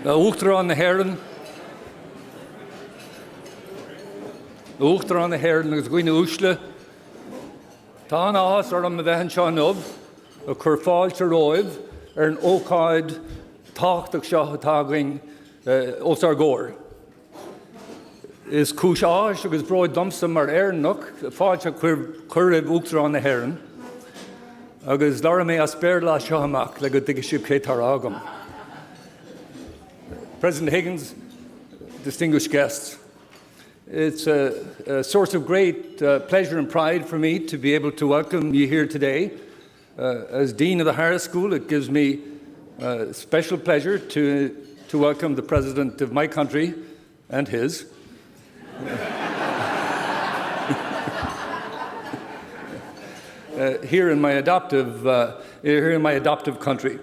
Uachtar an na hÉireann. Uachtar an na hÉireann agus gcuine úsle. Tá an áthas ar an bheithan seo nubh a chur fáilte roimh an ócáid táchtach seo tágaing os ar góir. Is cúis áis agus bróid domsa mar éarnach fáilte chuiribh uachtar an na hÉireann. Agus lara mé a spéir lá seo amach le go dtí sib cé tar agam. President Higgins, distinguished guests, it's a source of great pleasure and pride for me to be able to welcome you here today. As Dean of the Harris School, it gives me special pleasure to welcome the President of my country and his. Here in my adoptive country.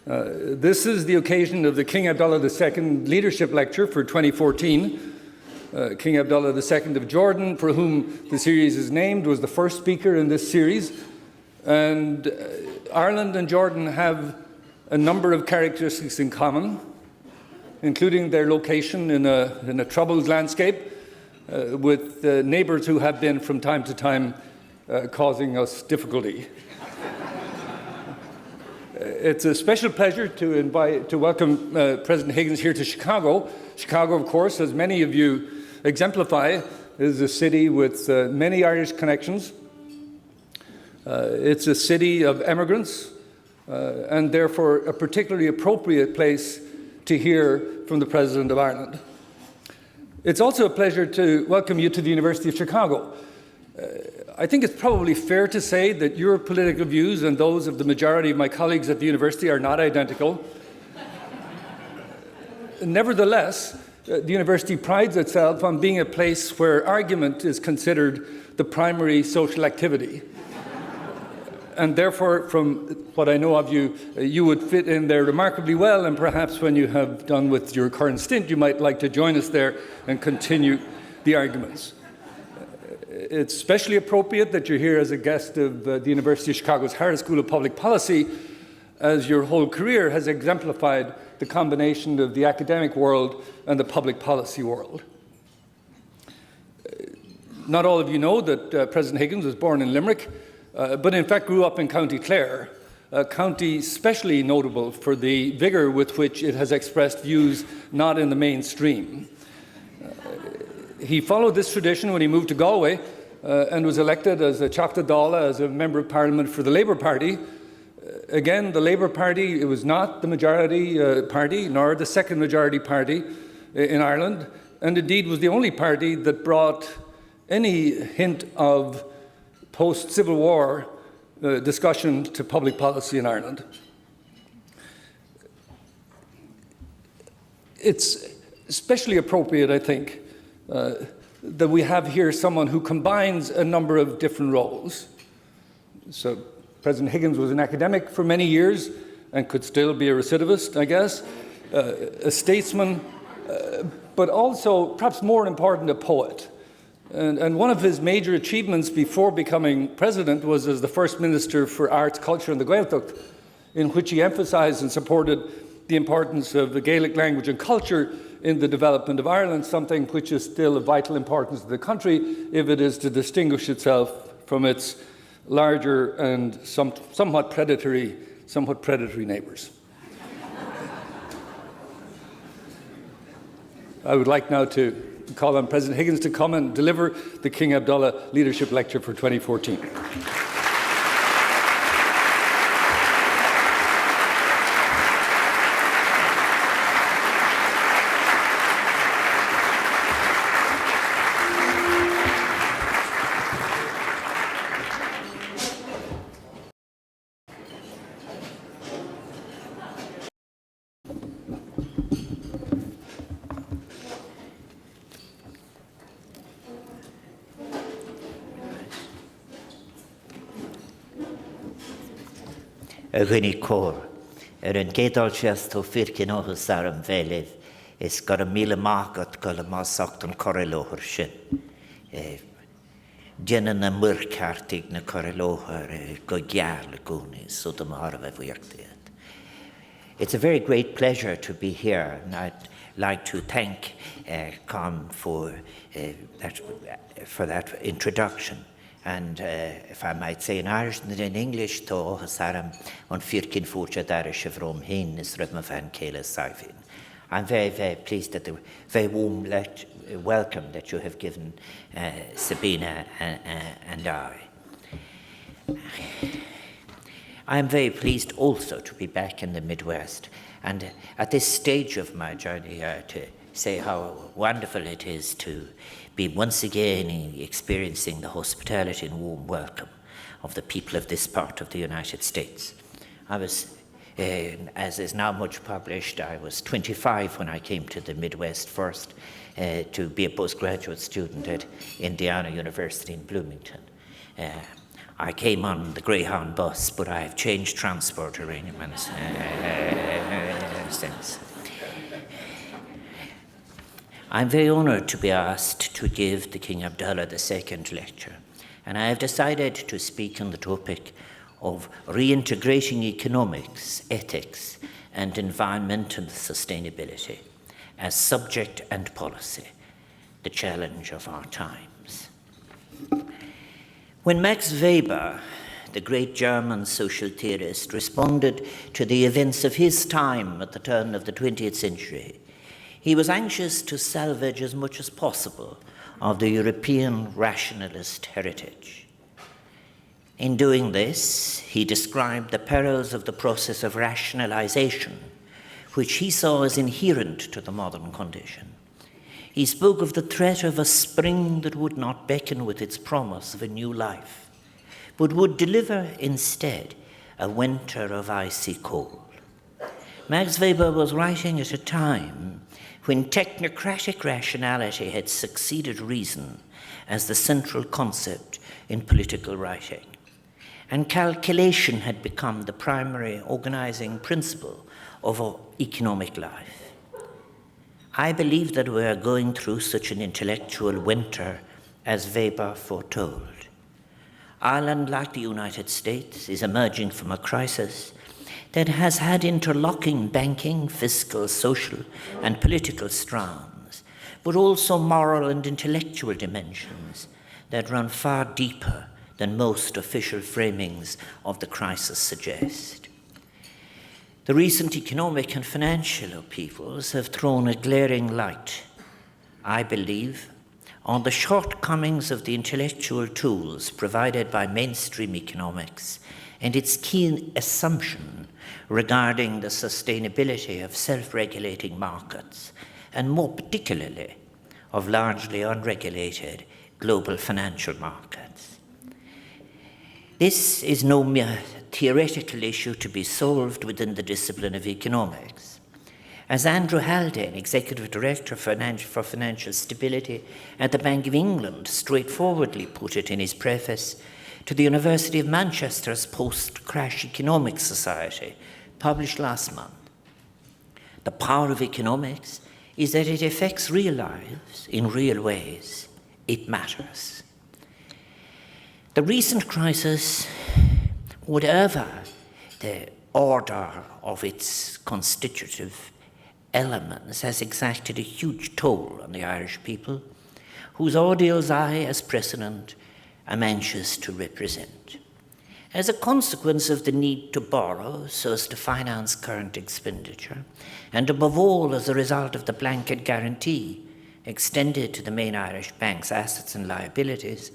This is the occasion of the King Abdullah II Leadership Lecture for 2014. King Abdullah II of Jordan, for whom the series is named, was the first speaker in this series. And Ireland and Jordan have a number of characteristics in common, including their location in a troubled landscape with neighbours who have been from time to time causing us difficulty. It's a special pleasure to welcome President Higgins here to Chicago. Chicago, of course, as many of you exemplify, is a city with many Irish connections. It's a city of emigrants, and therefore a particularly appropriate place to hear from the President of Ireland. It's also a pleasure to welcome you to the University of Chicago. I think it's probably fair to say that your political views and those of the majority of my colleagues at the university are not identical. Nevertheless, the university prides itself on being a place where argument is considered the primary social activity. And therefore, from what I know of you, you would fit in there remarkably well, and perhaps when you have done with your current stint, you might like to join us there and continue the arguments. It's especially appropriate that you're here as a guest of the University of Chicago's Harris School of Public Policy, as your whole career has exemplified the combination of the academic world and the public policy world. Not all of you know that President Higgins was born in Limerick, but in fact grew up in County Clare, a county specially notable for the vigour with which it has expressed views not in the mainstream. He followed this tradition when he moved to Galway and was elected as a Teachta Dála, as a Member of Parliament for the Labour Party. Again, the Labour Party, it was not the majority party, nor the second majority party in Ireland, and indeed was the only party that brought any hint of post-Civil War discussion to public policy in Ireland. It's especially appropriate, I think, that we have here someone who combines a number of different roles. So President Higgins was an academic for many years and could still be a recidivist, I guess, a statesman, but also, perhaps more important, a poet. And one of his major achievements before becoming president was as the first Minister for Arts, Culture and the Gaeltacht, in which he emphasised and supported the importance of the Gaelic language and culture in the development of Ireland, something which is still of vital importance to the country if it is to distinguish itself from its larger and somewhat predatory neighbours. I would like now to call on President Higgins to come and deliver the King Abdullah Leadership Lecture for 2014. Rinne cór. An gédal sias tó fircin áthas ar an bhéileh is gur an míle mágat go le másacht an correlóthar sin. Déanaan na muirceartaigh na correlóthar go geall a gúnaí so do mar a bheith bhuiachtaíad. It's a very great pleasure to be here, and I'd like to thank Con for that introduction. And if I might say in Irish and in English, to Hasaram on Firkin Fucha Darish of Rome Hin is Ribmafan Kayla Saifin. I'm very, very pleased that the very warm welcome that you have given Sabina and I. I'm very pleased also to be back in the Midwest, and at this stage of my journey to say how wonderful it is to be once again experiencing the hospitality and warm welcome of the people of this part of the United States. I was, as is now much published, I was 25 when I came to the Midwest first to be a postgraduate student at Indiana University in Bloomington. I came on the Greyhound bus, but I have changed transport arrangements since. I'm very honoured to be asked to give the King Abdullah II lecture, and I have decided to speak on the topic of reintegrating economics, ethics, and environmental sustainability as subject and policy, the challenge of our times. When Max Weber, the great German social theorist, responded to the events of his time at the turn of the 20th century, he was anxious to salvage as much as possible of the European rationalist heritage. In doing this, he described the perils of the process of rationalization, which he saw as inherent to the modern condition. He spoke of the threat of a spring that would not beckon with its promise of a new life, but would deliver instead a winter of icy cold. Max Weber was writing at a time when technocratic rationality had succeeded reason as the central concept in political writing, and calculation had become the primary organizing principle of economic life. I believe that we are going through such an intellectual winter as Weber foretold. Ireland, like the United States, is emerging from a crisis that has had interlocking banking, fiscal, social, and political strands, but also moral and intellectual dimensions that run far deeper than most official framings of the crisis suggest. The recent economic and financial upheavals have thrown a glaring light, I believe, on the shortcomings of the intellectual tools provided by mainstream economics and its key assumption regarding the sustainability of self-regulating markets, and more particularly of largely unregulated global financial markets. This is no mere theoretical issue to be solved within the discipline of economics. As Andrew Haldane, Executive Director for Financial Stability at the Bank of England, straightforwardly put it in his preface to the University of Manchester's Post-Crash Economics Society, published last month, the power of economics is that it affects real lives in real ways. It matters. The recent crisis, whatever the order of its constitutive elements, has exacted a huge toll on the Irish people, whose ordeals I, as President, am anxious to represent. As a consequence of the need to borrow so as to finance current expenditure, and above all as a result of the blanket guarantee extended to the main Irish banks' assets and liabilities,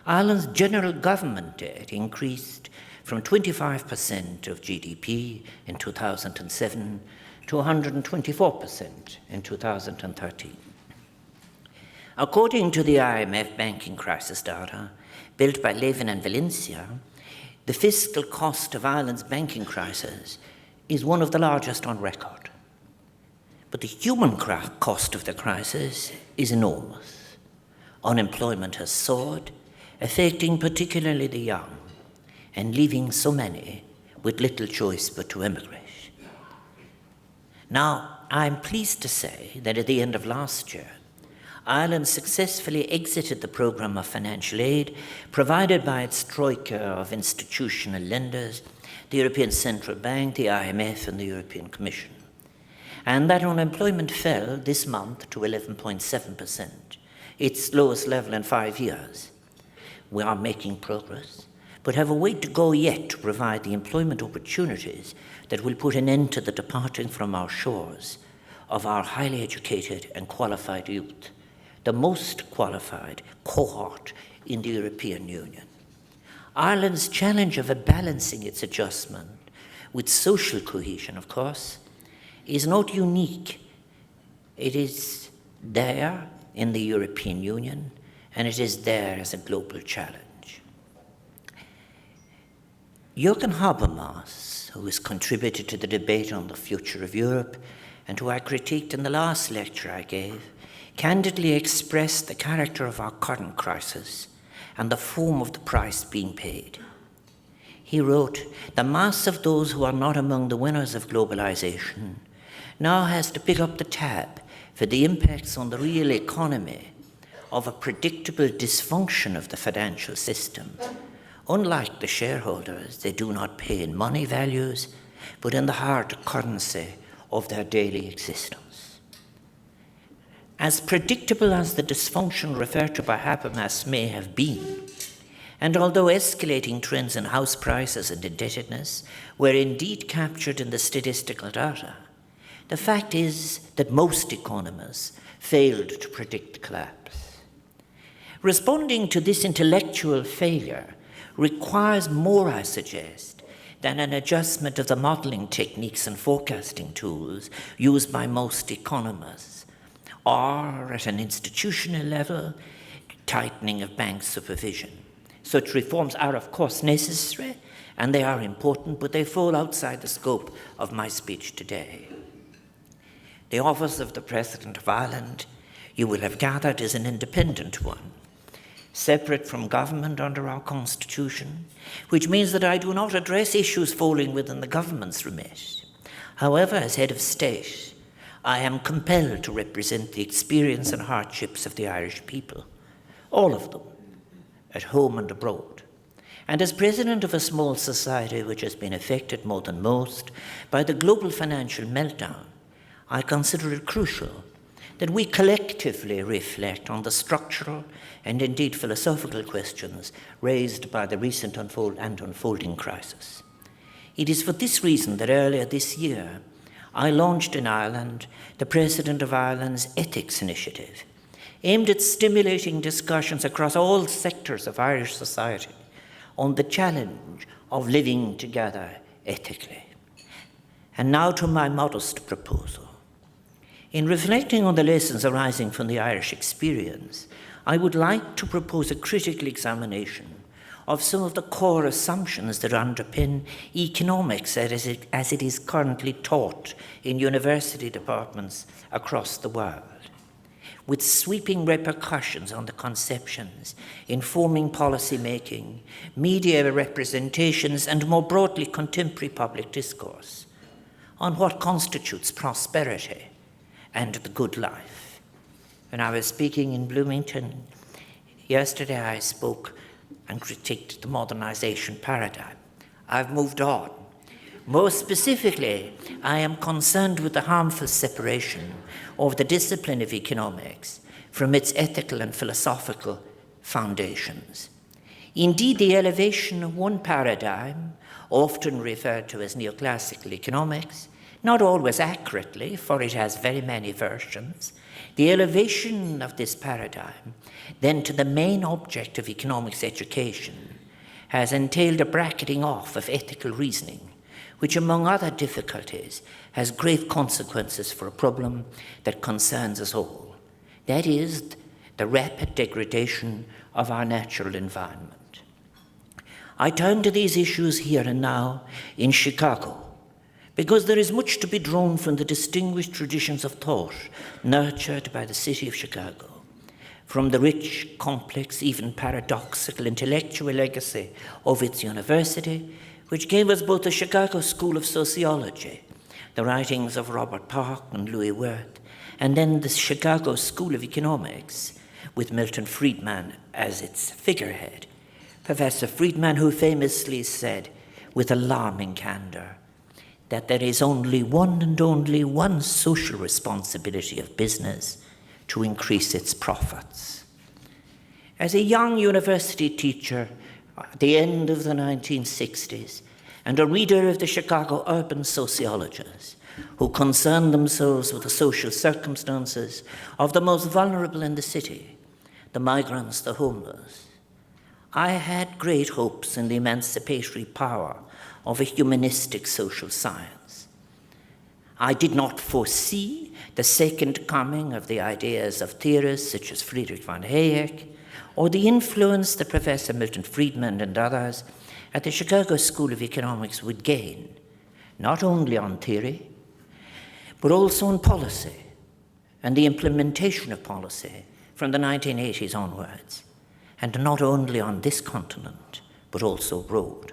Ireland's general government debt increased from 25% of GDP in 2007 to 124% in 2013. According to the IMF banking crisis data, built by Levin and Valencia, the fiscal cost of Ireland's banking crisis is one of the largest on record. But the human cost of the crisis is enormous. Unemployment has soared, affecting particularly the young, and leaving so many with little choice but to emigrate. Now, I'm pleased to say that at the end of last year, Ireland successfully exited the programme of financial aid provided by its troika of institutional lenders the European Central Bank, the IMF, and the European Commission. And that unemployment fell this month to 11.7%, its lowest level in 5 years. We are making progress, but have a way to go yet to provide the employment opportunities that will put an end to the departing from our shores of our highly educated and qualified youth, the most qualified cohort in the European Union. Ireland's challenge of balancing its adjustment with social cohesion, of course, is not unique. It is there in the European Union, and it is there as a global challenge. Jürgen Habermas, who has contributed to the debate on the future of Europe, and who I critiqued in the last lecture I gave, candidly expressed the character of our current crisis and the form of the price being paid. He wrote, "The mass of those who are not among the winners of globalization now has to pick up the tab for the impacts on the real economy of a predictable dysfunction of the financial system. Unlike the shareholders, they do not pay in money values, but in the hard currency of their daily existence." As predictable as the dysfunction referred to by Habermas may have been, and although escalating trends in house prices and indebtedness were indeed captured in the statistical data, the fact is that most economists failed to predict collapse. Responding to this intellectual failure requires more, I suggest, than an adjustment of the modeling techniques and forecasting tools used by most economists, or at an institutional level, tightening of bank supervision. Such reforms are, of course, necessary, and they are important, but they fall outside the scope of my speech today. The office of the President of Ireland, you will have gathered, is an independent one, separate from government under our Constitution, which means that I do not address issues falling within the government's remit. However, as head of state, I am compelled to represent the experience and hardships of the Irish people, all of them, at home and abroad. And as president of a small society which has been affected more than most by the global financial meltdown, I consider it crucial that we collectively reflect on the structural and indeed philosophical questions raised by the recent unfolding crisis. It is for this reason that earlier this year, I launched in Ireland the President of Ireland's Ethics Initiative, aimed at stimulating discussions across all sectors of Irish society on the challenge of living together ethically. And now to my modest proposal. In reflecting on the lessons arising from the Irish experience, I would like to propose a critical examination of some of the core assumptions that underpin economics as it is currently taught in university departments across the world, with sweeping repercussions on the conceptions informing policy making, media representations, and more broadly contemporary public discourse on what constitutes prosperity and the good life. When I was speaking in Bloomington yesterday, I spoke and critiqued the modernization paradigm. I've moved on. More specifically, I am concerned with the harmful separation of the discipline of economics from its ethical and philosophical foundations. Indeed, the elevation of one paradigm, often referred to as neoclassical economics, not always accurately, for it has very many versions, the elevation of this paradigm then to the main object of economics education has entailed a bracketing off of ethical reasoning, which, among other difficulties, has grave consequences for a problem that concerns us all. That is, the rapid degradation of our natural environment. I turn to these issues here and now in Chicago, because there is much to be drawn from the distinguished traditions of thought nurtured by the city of Chicago, from the rich, complex, even paradoxical intellectual legacy of its university, which gave us both the Chicago School of Sociology, the writings of Robert Park and Louis Wirth, and then the Chicago School of Economics, with Milton Friedman as its figurehead. Professor Friedman, who famously said, with alarming candor that there is only one and only one social responsibility of business: to increase its profits. As a young university teacher at the end of the 1960s and a reader of the Chicago urban sociologists who concerned themselves with the social circumstances of the most vulnerable in the city, the migrants, the homeless, I had great hopes in the emancipatory power of a humanistic social science. I did not foresee the second coming of the ideas of theorists such as Friedrich von Hayek, or the influence that Professor Milton Friedman and others at the Chicago School of Economics would gain, not only on theory, but also on policy and the implementation of policy from the 1980s onwards, and not only on this continent, but also abroad.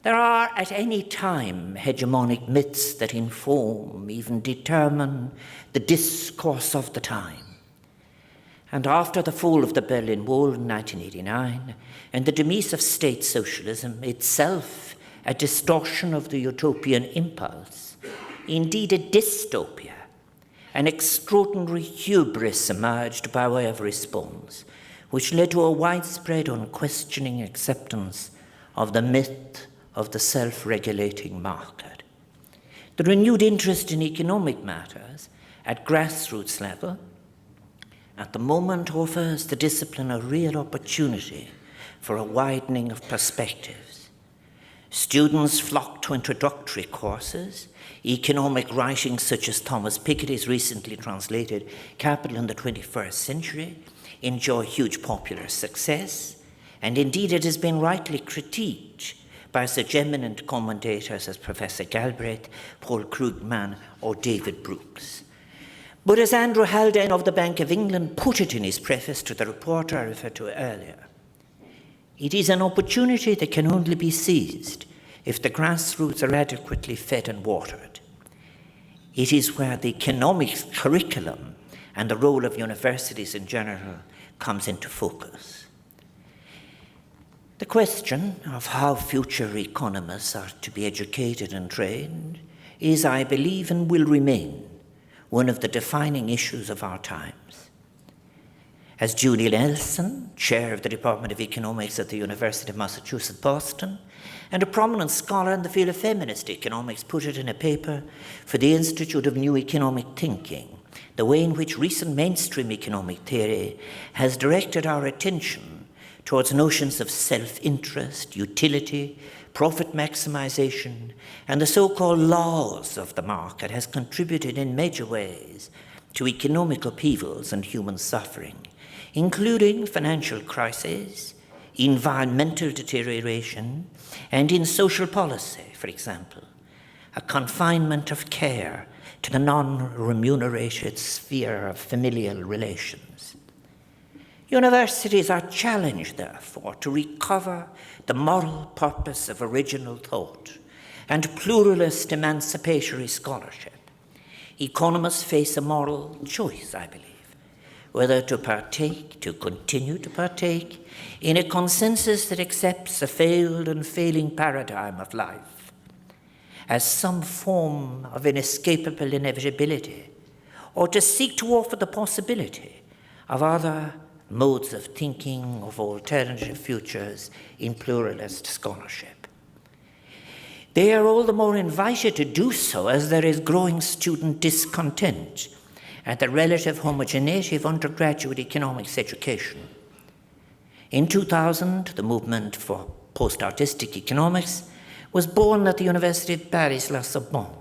There are at any time hegemonic myths that inform, even determine, the discourse of the time. And after the fall of the Berlin Wall in 1989 and the demise of state socialism, itself a distortion of the utopian impulse, indeed a dystopia, an extraordinary hubris emerged by way of response, which led to a widespread unquestioning acceptance of the myth of the self-regulating market. The renewed interest in economic matters at grassroots level at the moment offers the discipline a real opportunity for a widening of perspectives. Students flock to introductory courses, economic writings such as Thomas Piketty's recently translated Capital in the 21st Century enjoy huge popular success, and indeed it has been rightly critiqued by such eminent commentators as Professor Galbraith, Paul Krugman, or David Brooks. But as Andrew Haldane of the Bank of England put it in his preface to the report I referred to earlier, it is an opportunity that can only be seized if the grassroots are adequately fed and watered. It is where the economics curriculum and the role of universities in general comes into focus. The question of how future economists are to be educated and trained is, I believe, and will remain one of the defining issues of our times. As Julie Nelson, chair of the Department of Economics at the University of Massachusetts, Boston, and a prominent scholar in the field of feminist economics, put it in a paper for the Institute of New Economic Thinking, the way in which recent mainstream economic theory has directed our attention towards notions of self-interest, utility, profit maximization, and the so-called laws of the market has contributed in major ways to economic upheavals and human suffering, including financial crises, environmental deterioration, and in social policy, for example, a confinement of care to the non-remunerated sphere of familial relations. Universities are challenged, therefore, to recover the moral purpose of original thought and pluralist emancipatory scholarship. Economists face a moral choice, I believe, whether to continue to partake in a consensus that accepts a failed and failing paradigm of life as some form of inescapable inevitability, or to seek to offer the possibility of other modes of thinking, of alternative futures in pluralist scholarship. They are all the more invited to do so as there is growing student discontent at the relative homogeneity of undergraduate economics education. In 2000, the movement for post-artistic economics was born at the University of Paris-La Sorbonne.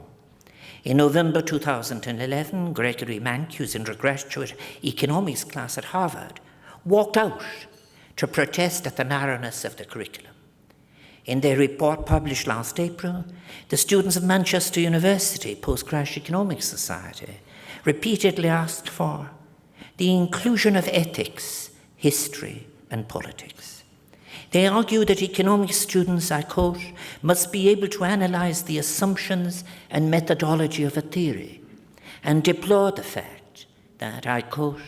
In November 2011, Gregory Mankiw's undergraduate economics class at Harvard walked out to protest at the narrowness of the curriculum. In their report published last April, the students of Manchester University Post-Crash Economics Society repeatedly asked for the inclusion of ethics, history, and politics. They argue that economics students, I quote, must be able to analyze the assumptions and methodology of a theory, and deplore the fact that, I quote,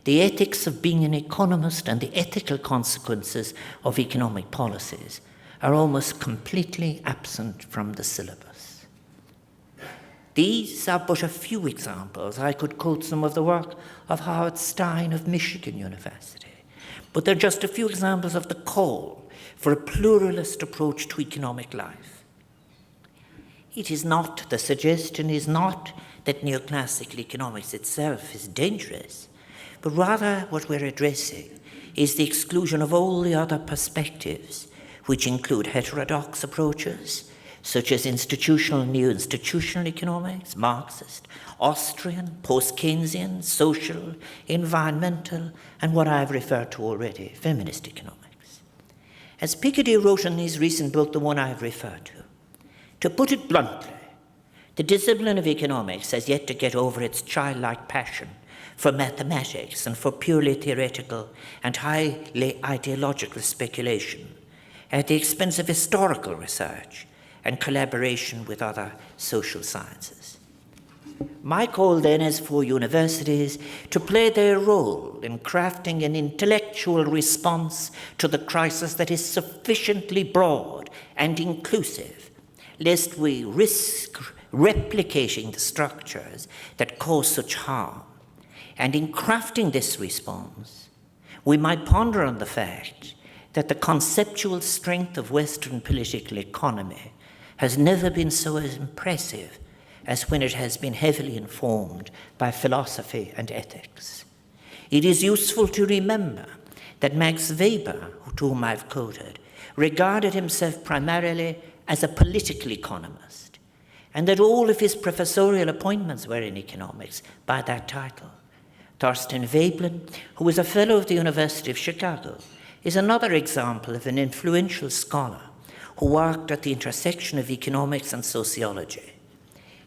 the ethics of being an economist and the ethical consequences of economic policies are almost completely absent from the syllabus. These are but a few examples. I could quote some of the work of Howard Stein of Michigan University, but they're just a few examples of the call for a pluralist approach to economic life. The suggestion is not that neoclassical economics itself is dangerous, but rather what we're addressing is the exclusion of all the other perspectives, which include heterodox approaches, such as institutional, neo-institutional economics, Marxist, Austrian, post-Keynesian, social, environmental, and what I've referred to already, feminist economics. As Piketty wrote in his recent book, the one I've referred to put it bluntly, the discipline of economics has yet to get over its childlike passion for mathematics and for purely theoretical and highly ideological speculation at the expense of historical research and collaboration with other social sciences. My call then is for universities to play their role in crafting an intellectual response to the crisis that is sufficiently broad and inclusive, lest we risk replicating the structures that cause such harm. And in crafting this response, we might ponder on the fact that the conceptual strength of Western political economy has never been so impressive as when it has been heavily informed by philosophy and ethics. It is useful to remember that Max Weber, to whom I've quoted, regarded himself primarily as a political economist, and that all of his professorial appointments were in economics by that title. Thorstein Veblen, who was a fellow of the University of Chicago, is another example of an influential scholar who worked at the intersection of economics and sociology.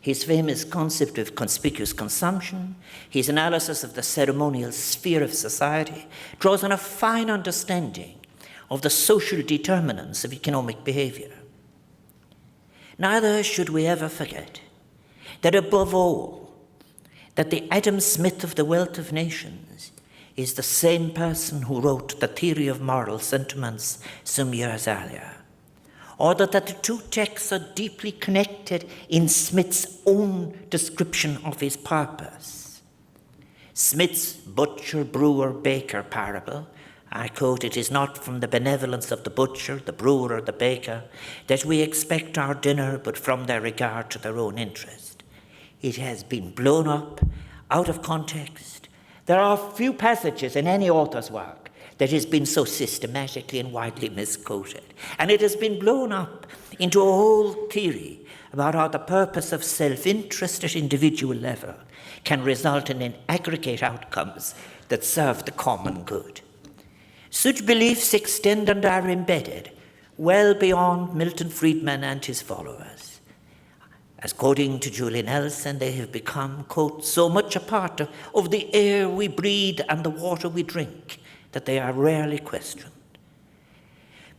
His famous concept of conspicuous consumption, his analysis of the ceremonial sphere of society, draws on a fine understanding of the social determinants of economic behavior. Neither should we ever forget that above all, that the Adam Smith of the Wealth of Nations is the same person who wrote The Theory of Moral Sentiments some years earlier, or that the two texts are deeply connected in Smith's own description of his purpose. Smith's butcher, brewer, baker parable, I quote, "It is not from the benevolence of the butcher, the brewer, or the baker that we expect our dinner, but from their regard to their own interest." It has been blown up out of context. There are few passages in any author's work that has been so systematically and widely misquoted. And it has been blown up into a whole theory about how the purpose of self-interest at individual level can result in aggregate outcomes that serve the common good. Such beliefs extend and are embedded well beyond Milton Friedman and his followers. As according to Julie Nelson, they have become, quote, so much a part of the air we breathe and the water we drink that they are rarely questioned.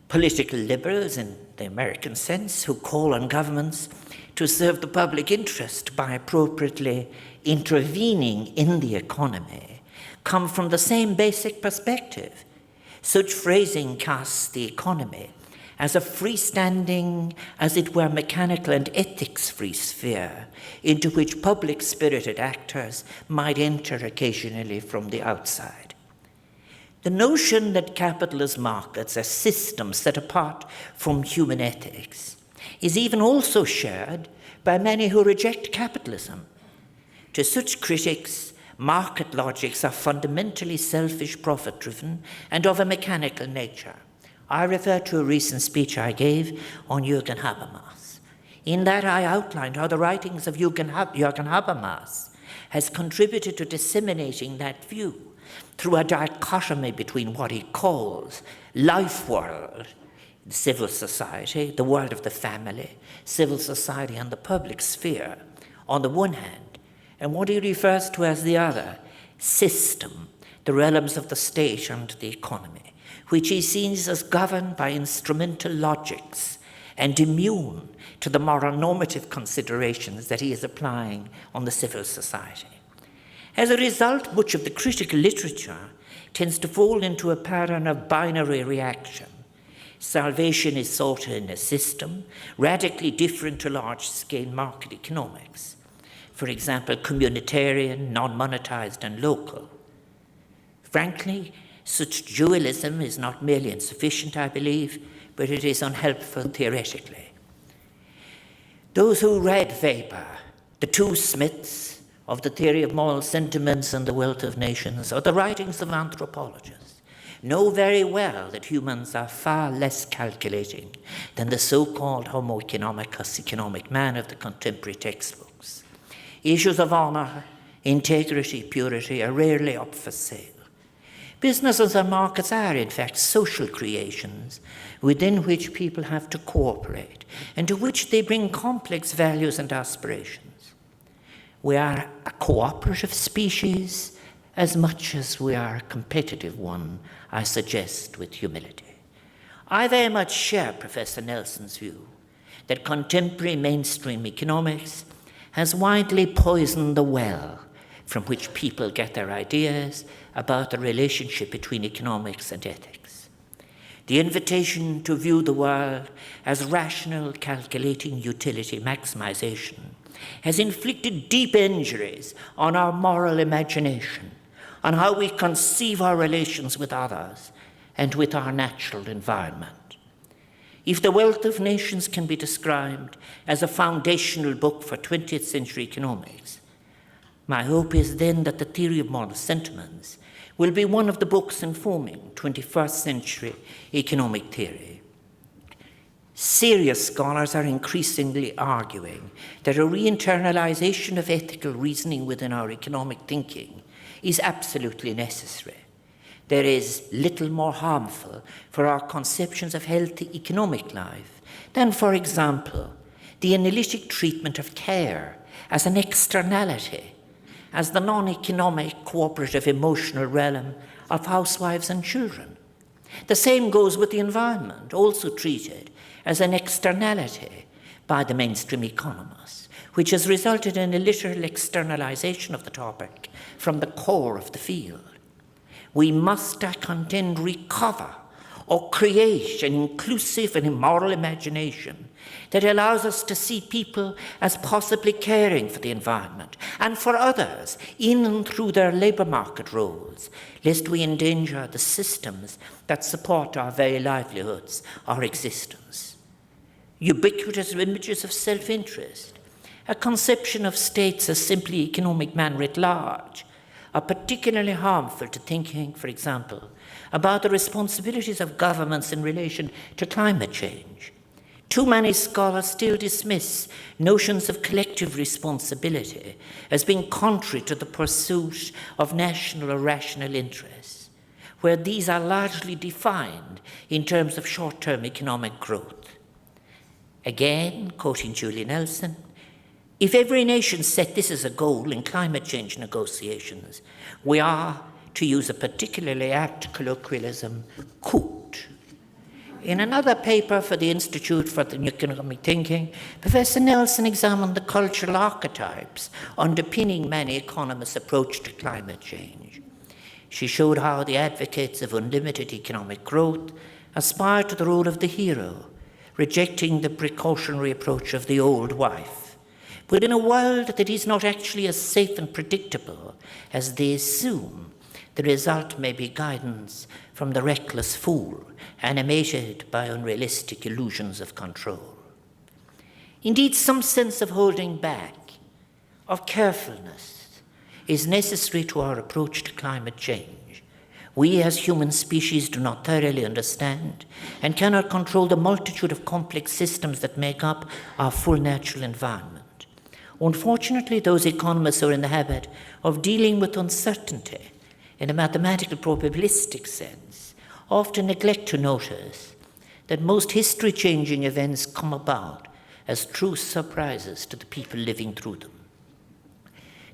Political liberals, in the American sense, who call on governments to serve the public interest by appropriately intervening in the economy, come from the same basic perspective. Such phrasing casts the economy as a freestanding, as it were mechanical and ethics-free sphere into which public-spirited actors might enter occasionally from the outside. The notion that capitalist markets are systems set apart from human ethics is even also shared by many who reject capitalism. To such critics, market logics are fundamentally selfish, profit-driven, and of a mechanical nature. I refer to a recent speech I gave on Jürgen Habermas. In that I outlined how the writings of Jürgen Habermas has contributed to disseminating that view through a dichotomy between what he calls life world, civil society, the world of the family, civil society and the public sphere on the one hand, and what he refers to as the other, system, the realms of the state and the economy, which he sees as governed by instrumental logics and immune to the moral normative considerations that he is applying on the civil society. As a result, much of the critical literature tends to fall into a pattern of binary reaction. Salvation is sought in a system radically different to large-scale market economics. For example, communitarian, non-monetized, and local. Frankly, such dualism is not merely insufficient, I believe, but it is unhelpful theoretically. Those who read Weber, the two Smiths of the theory of moral sentiments and the wealth of nations, or the writings of anthropologists, know very well that humans are far less calculating than the so-called Homo economicus, economic man of the contemporary textbooks. Issues of honor, integrity, purity are rarely up for sale. Businesses and markets are, in fact, social creations within which people have to cooperate and to which they bring complex values and aspirations. We are a cooperative species as much as we are a competitive one, I suggest with humility. I very much share Professor Nelson's view that contemporary mainstream economics has widely poisoned the well from which people get their ideas about the relationship between economics and ethics. The invitation to view the world as rational, calculating utility maximization has inflicted deep injuries on our moral imagination, on how we conceive our relations with others and with our natural environment. If The Wealth of Nations can be described as a foundational book for 20th century economics, my hope is then that the theory of moral sentiments will be one of the books informing 21st century economic theory. Serious scholars are increasingly arguing that a re-internalization of ethical reasoning within our economic thinking is absolutely necessary. There is little more harmful for our conceptions of healthy economic life than, for example, the analytic treatment of care as an externality, as the non-economic, cooperative, emotional realm of housewives and children. The same goes with the environment, also treated as an externality by the mainstream economists, which has resulted in a literal externalization of the topic from the core of the field. We must, I contend, recover or create an inclusive and immoral imagination that allows us to see people as possibly caring for the environment and for others in and through their labour market roles, lest we endanger the systems that support our very livelihoods, our existence. Ubiquitous images of self-interest, a conception of states as simply economic man writ large, are particularly harmful to thinking, for example, about the responsibilities of governments in relation to climate change. Too many scholars still dismiss notions of collective responsibility as being contrary to the pursuit of national or rational interests, where these are largely defined in terms of short-term economic growth. Again, quoting Julie Nelson, if every nation set this as a goal in climate change negotiations, we are, to use a particularly apt colloquialism, cooked. In another paper for the Institute for the New Economic Thinking, Professor Nelson examined the cultural archetypes underpinning many economists' approach to climate change. She showed how the advocates of unlimited economic growth aspire to the role of the hero, rejecting the precautionary approach of the old wife. But in a world that is not actually as safe and predictable as they assume, the result may be guidance from the reckless fool, animated by unrealistic illusions of control. Indeed, some sense of holding back, of carefulness, is necessary to our approach to climate change. We as human species do not thoroughly understand and cannot control the multitude of complex systems that make up our full natural environment. Unfortunately, those economists who are in the habit of dealing with uncertainty in a mathematical probabilistic sense often neglect to notice that most history-changing events come about as true surprises to the people living through them.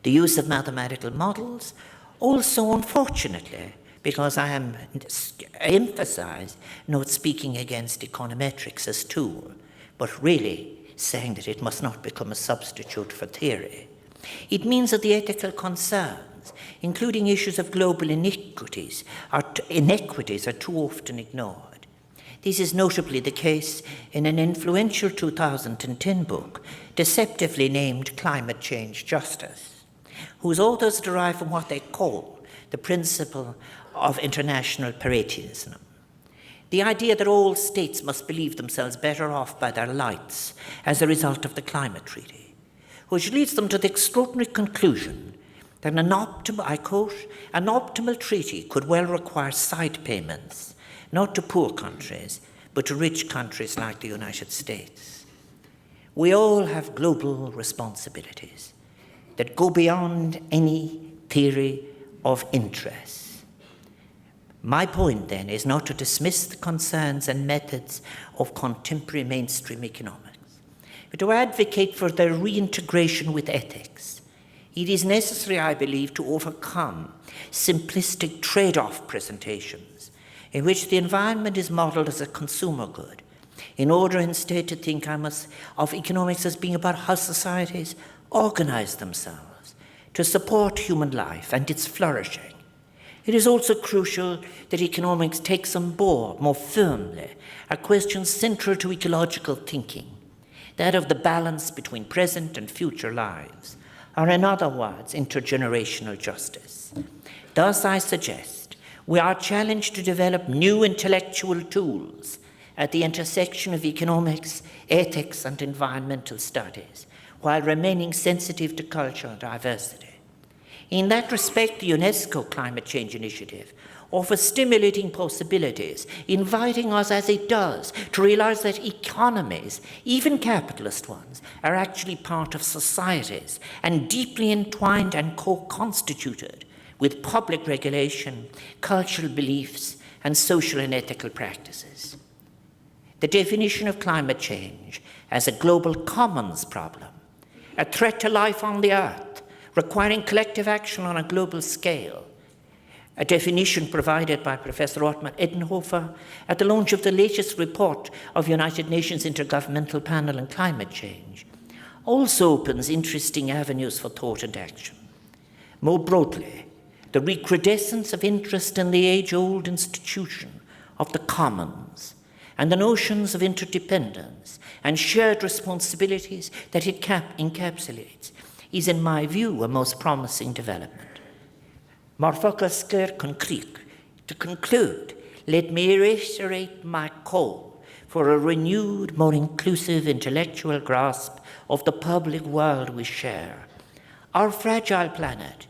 The use of mathematical models also, unfortunately, because I emphasize not speaking against econometrics as tool, but really saying that it must not become a substitute for theory. It means that the ethical concerns, including issues of global inequities, are too often ignored. This is notably the case in an influential 2010 book, deceptively named Climate Change Justice, whose authors derive from what they call the principle of international Paretianism. The idea that all states must believe themselves better off by their lights as a result of the climate treaty, which leads them to the extraordinary conclusion that I quote, an optimal treaty could well require side payments, not to poor countries, but to rich countries like the United States. We all have global responsibilities that go beyond any theory of interest. My point, then, is not to dismiss the concerns and methods of contemporary mainstream economics, but to advocate for their reintegration with ethics. It is necessary, I believe, to overcome simplistic trade-off presentations in which the environment is modelled as a consumer good, in order instead to think of economics as being about how societies organise themselves to support human life and its flourishing. It is also crucial that economics takes on board more firmly a question central to ecological thinking, that of the balance between present and future lives, or in other words, intergenerational justice. Thus, I suggest we are challenged to develop new intellectual tools at the intersection of economics, ethics, and environmental studies, while remaining sensitive to cultural diversity. In that respect, the UNESCO Climate Change Initiative offers stimulating possibilities, inviting us as it does to realize that economies, even capitalist ones, are actually part of societies and deeply entwined and co-constituted with public regulation, cultural beliefs, and social and ethical practices. The definition of climate change as a global commons problem, a threat to life on the earth, requiring collective action on a global scale, a definition provided by Professor Ottmar Edenhofer at the launch of the latest report of United Nations Intergovernmental Panel on Climate Change, also opens interesting avenues for thought and action. More broadly, the recrudescence of interest in the age-old institution of the commons and the notions of interdependence and shared responsibilities that it encapsulates is, in my view, a most promising development. To conclude, let me reiterate my call for a renewed, more inclusive intellectual grasp of the public world we share, our fragile planet,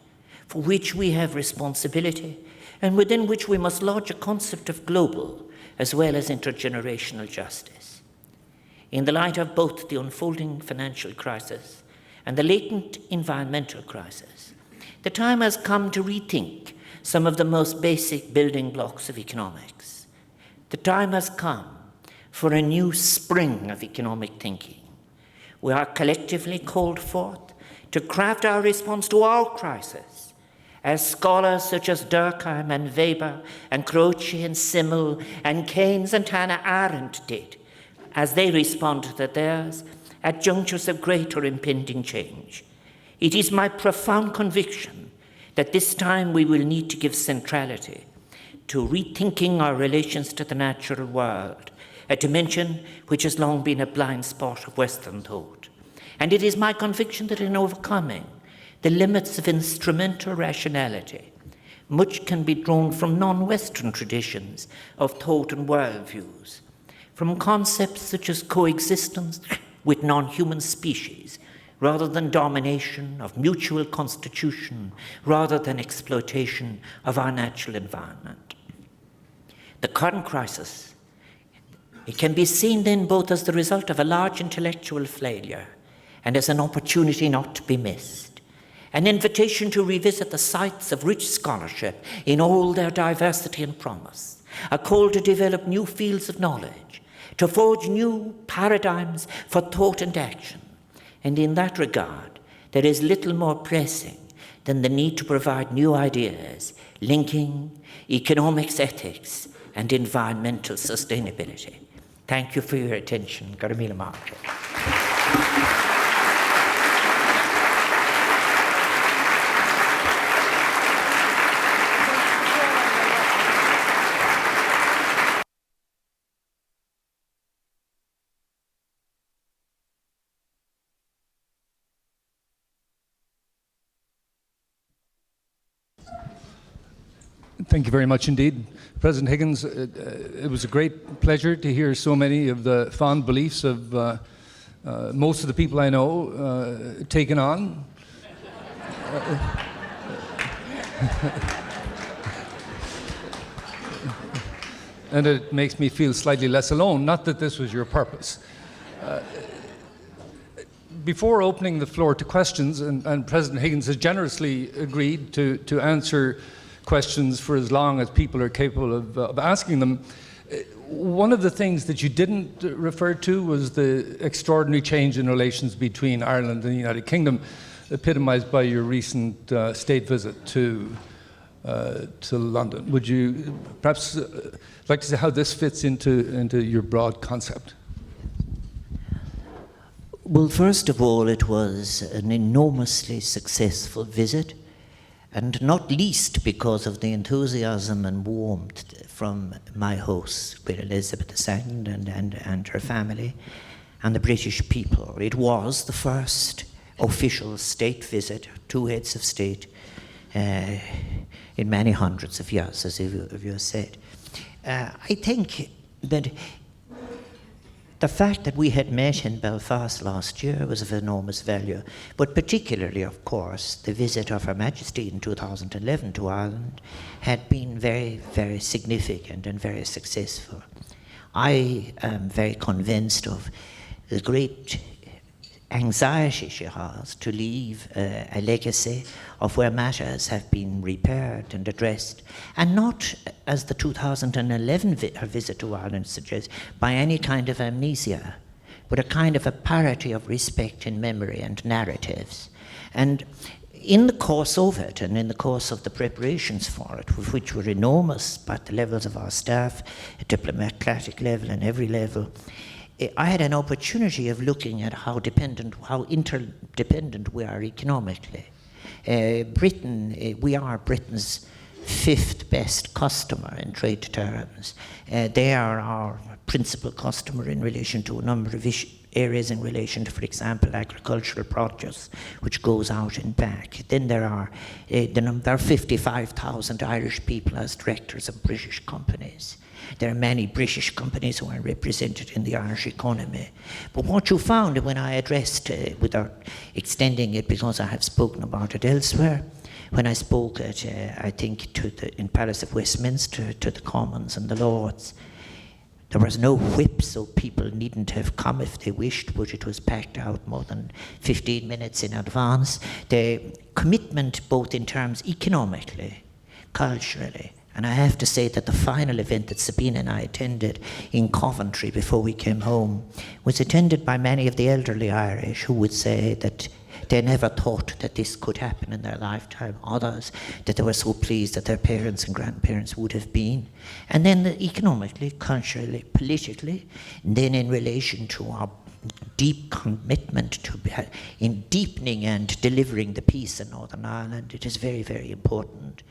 for which we have responsibility and within which we must lodge a concept of global as well as intergenerational justice. In the light of both the unfolding financial crisis and the latent environmental crisis, the time has come to rethink some of the most basic building blocks of economics. The time has come for a new spring of economic thinking. We are collectively called forth to craft our response to our crisis, as scholars such as Durkheim and Weber and Croce and Simmel and Keynes and Hannah Arendt did, as they responded to theirs at junctures of great or impending change. It is my profound conviction that this time we will need to give centrality to rethinking our relations to the natural world, a dimension which has long been a blind spot of Western thought. And it is my conviction that in overcoming the limits of instrumental rationality, much can be drawn from non-Western traditions of thought and worldviews, from concepts such as coexistence with non-human species, rather than domination, of mutual constitution, rather than exploitation of our natural environment. The current crisis, it can be seen then both as the result of a large intellectual failure and as an opportunity not to be missed, an invitation to revisit the sites of rich scholarship in all their diversity and promise, a call to develop new fields of knowledge, to forge new paradigms for thought and action. And in that regard, there is little more pressing than the need to provide new ideas linking economics, ethics, and environmental sustainability. Thank you for your attention. Garamila Market. Thank you very much indeed. President Higgins, it was a great pleasure to hear so many of the fond beliefs of most of the people I know taken on. And it makes me feel slightly less alone, not that this was your purpose. Before opening the floor to questions, and President Higgins has generously agreed to answer questions for as long as people are capable of asking them, one of the things that you didn't refer to was the extraordinary change in relations between Ireland and the United Kingdom, epitomized by your recent state visit to London. Would you perhaps like to say how this fits into your broad concept? Well, first of all, it was an enormously successful visit, and not least because of the enthusiasm and warmth from my host, Queen Elizabeth II and her family, and the British people. It was the first official state visit, two heads of state, in many hundreds of years, as you said. I think that the fact that we had met in Belfast last year was of enormous value, but particularly, of course, the visit of Her Majesty in 2011 to Ireland had been very, very significant and very successful. I am very convinced of the great anxiety she has to leave a legacy of where matters have been repaired and addressed, and not, as the 2011 her visit to Ireland suggests, by any kind of amnesia, but a kind of a parity of respect in memory and narratives. And in the course of it, and in the course of the preparations for it, which were enormous at the levels of our staff, at diplomatic level and every level, I had an opportunity of looking at how interdependent we are economically. Britain, we are Britain's fifth best customer in trade terms. They are our principal customer in relation to a number of areas in relation to, for example, agricultural produce, which goes out and back. Then there are 55,000 Irish people as directors of British companies. There are many British companies who are represented in the Irish economy. But what you found when I addressed, without extending it because I have spoken about it elsewhere, when I spoke at, I think, in Palace of Westminster, to the Commons and the Lords, there was no whip, so people needn't have come if they wished, but it was packed out more than 15 minutes in advance. The commitment, both in terms economically, culturally, and I have to say that the final event that Sabine and I attended in Coventry before we came home was attended by many of the elderly Irish who would say that they never thought that this could happen in their lifetime. Others, that they were so pleased that their parents and grandparents would have been. And then economically, culturally, politically, and then in relation to our deep commitment in deepening and delivering the peace in Northern Ireland, it is very, very important.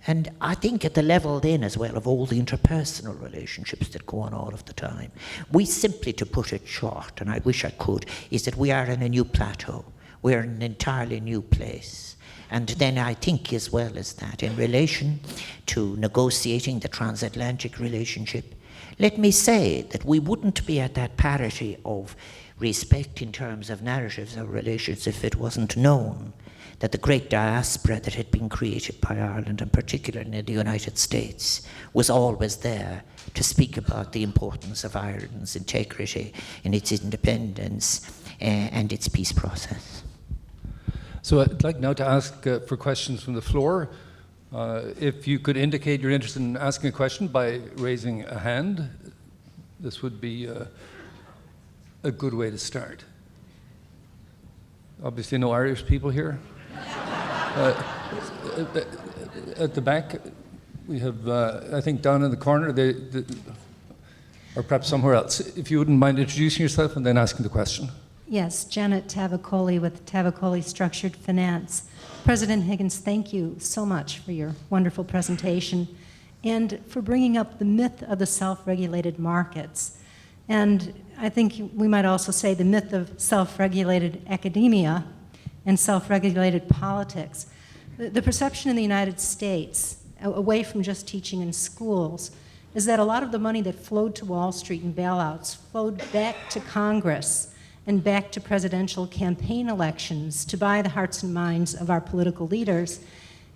And I think at the level then as well of all the interpersonal relationships that go on all of the time, we simply, to put it short, and I wish I could, is that we are in a new plateau. We're in an entirely new place. And then I think as well as that, in relation to negotiating the transatlantic relationship, let me say that we wouldn't be at that parity of respect in terms of narratives or relations if it wasn't known that the great diaspora that had been created by Ireland, and particularly in the United States, was always there to speak about the importance of Ireland's integrity and its independence and its peace process. So I'd like now to ask for questions from the floor. If you could indicate you're interested in asking a question by raising a hand, this would be a good way to start. Obviously no Irish people here. At the back, we have, I think down in the corner, or perhaps somewhere else. If you wouldn't mind introducing yourself and then asking the question. Yes, Janet Tavakoli with Tavakoli Structured Finance. President Higgins, thank you so much for your wonderful presentation and for bringing up the myth of the self-regulated markets. And I think we might also say the myth of self-regulated academia and self-regulated politics. The perception in the United States away from just teaching in schools, is that a lot of the money that flowed to Wall Street in bailouts flowed back to Congress and back to presidential campaign elections to buy the hearts and minds of our political leaders.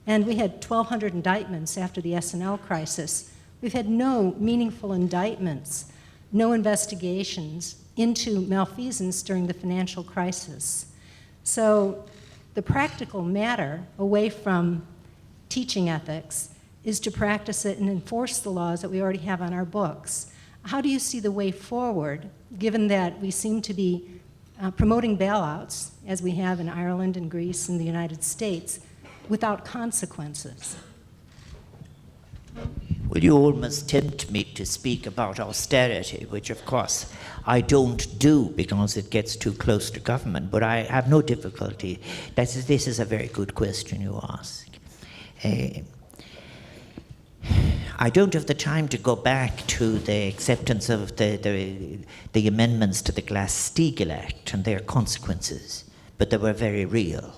And we had 1,200 indictments after the S&L crisis. We've had no meaningful indictments, no investigations into malfeasance during the financial crisis. So the practical matter, away from teaching ethics, is to practice it and enforce the laws that we already have on our books. How do you see the way forward, given that we seem to be promoting bailouts, as we have in Ireland and Greece and the United States, without consequences? Well, you almost tempt me to speak about austerity, which of course I don't do because it gets too close to government, but I have no difficulty. This is a very good question you ask. I don't have the time to go back to the acceptance of the amendments to the Glass-Steagall Act and their consequences, but they were very real.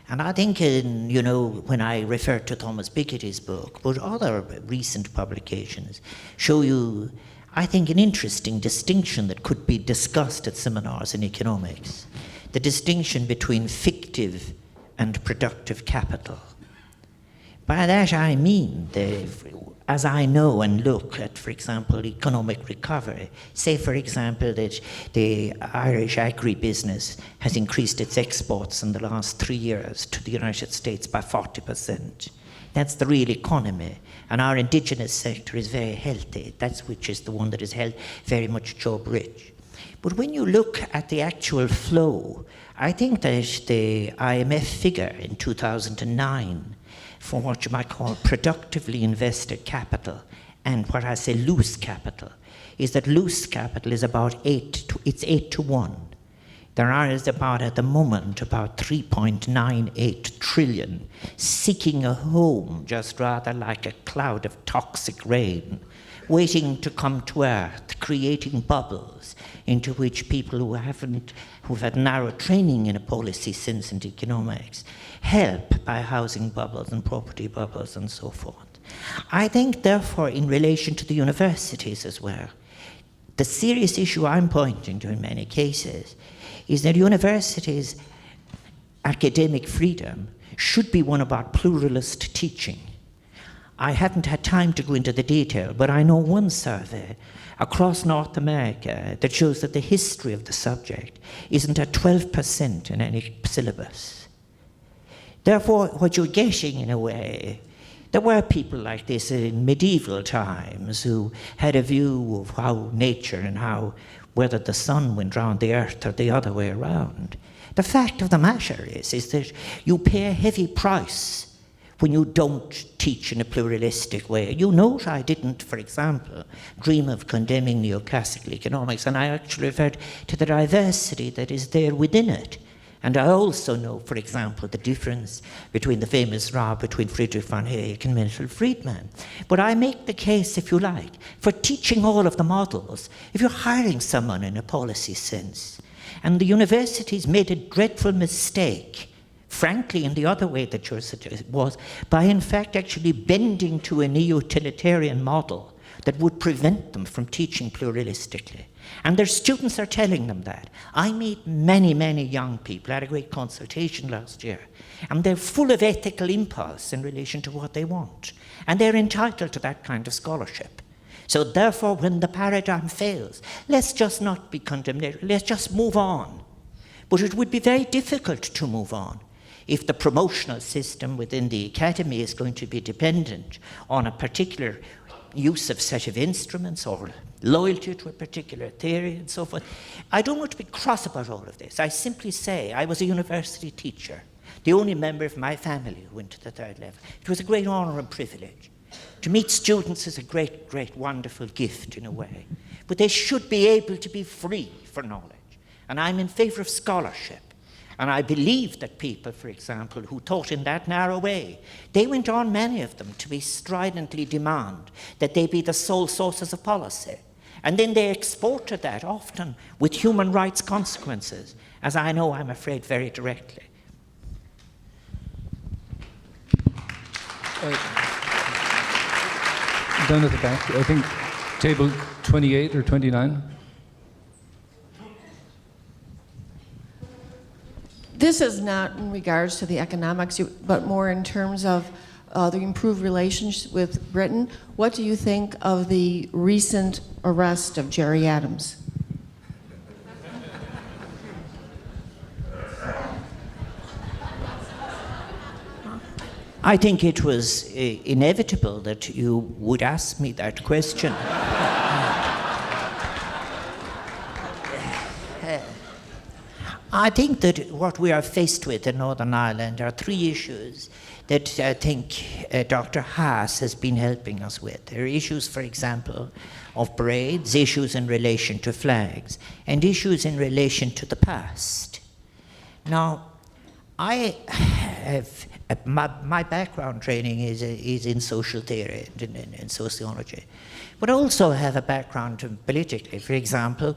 And I think, when I refer to Thomas Piketty's book, but other recent publications show you, I think, an interesting distinction that could be discussed at seminars in economics. The distinction between fictive and productive capital. By that I mean, as I know and look at, for example, economic recovery, say, for example, that the Irish agribusiness has increased its exports in the last 3 years to the United States by 40%. That's the real economy. And our indigenous sector is very healthy. Which is the one that is held very much job rich. But when you look at the actual flow, I think that the IMF figure in 2009 for what you might call productively invested capital and what I say loose capital is that loose capital is about 8 to 1. There is about, at the moment, about 3.98 trillion seeking a home, just rather like a cloud of toxic rain, waiting to come to earth, creating bubbles into which people who've had narrow training in a policy sense and economics help by housing bubbles and property bubbles and so forth. I think, therefore, in relation to the universities as well, the serious issue I'm pointing to in many cases is that universities' academic freedom should be one about pluralist teaching. I haven't had time to go into the detail, but I know one survey across North America that shows that the history of the subject isn't at 12% in any syllabus. Therefore, what you're getting, in a way, there were people like this in medieval times who had a view of how nature and whether the sun went round the earth or the other way around. The fact of the matter is that you pay a heavy price when you don't teach in a pluralistic way. You note I didn't, for example, dream of condemning neoclassical economics, and I actually referred to the diversity that is there within it. And I also know, for example, the difference between the famous row between Friedrich von Hayek and Milton Friedman. But I make the case, if you like, for teaching all of the models. If you're hiring someone in a policy sense, and the universities made a dreadful mistake, frankly, in the other way that you're suggesting, was by in fact actually bending to a neo-utilitarian model that would prevent them from teaching pluralistically. And their students are telling them that. I meet many, many young people. I had a great consultation last year. And they're full of ethical impulse in relation to what they want. And they're entitled to that kind of scholarship. So therefore, when the paradigm fails, let's just not be condemnatory. Let's just move on. But it would be very difficult to move on if the promotional system within the academy is going to be dependent on a particular use of set of instruments or loyalty to a particular theory and so forth. I don't want to be cross about all of this. I simply say I was a university teacher, the only member of my family who went to the third level. It was a great honor and privilege. To meet students is a great, great, wonderful gift in a way. But they should be able to be free for knowledge. And I'm in favor of scholarship. And I believe that people, for example, who taught in that narrow way, they went on, many of them, to be stridently demand that they be the sole sources of policy. And then they exported that, often with human rights consequences, as I know, I'm afraid, very directly. down at the back. I think table 28 or 29. This is not in regards to the economics, but more in terms of the improved relations with Britain. What do you think of the recent arrest of Jerry Adams? I think it was inevitable that you would ask me that question. I think that what we are faced with in Northern Ireland are three issues that I think Dr. Haas has been helping us with. There are issues, for example, of parades, issues in relation to flags, and issues in relation to the past. Now, I have my background training is in social theory and sociology, but I also have a background politically. For example,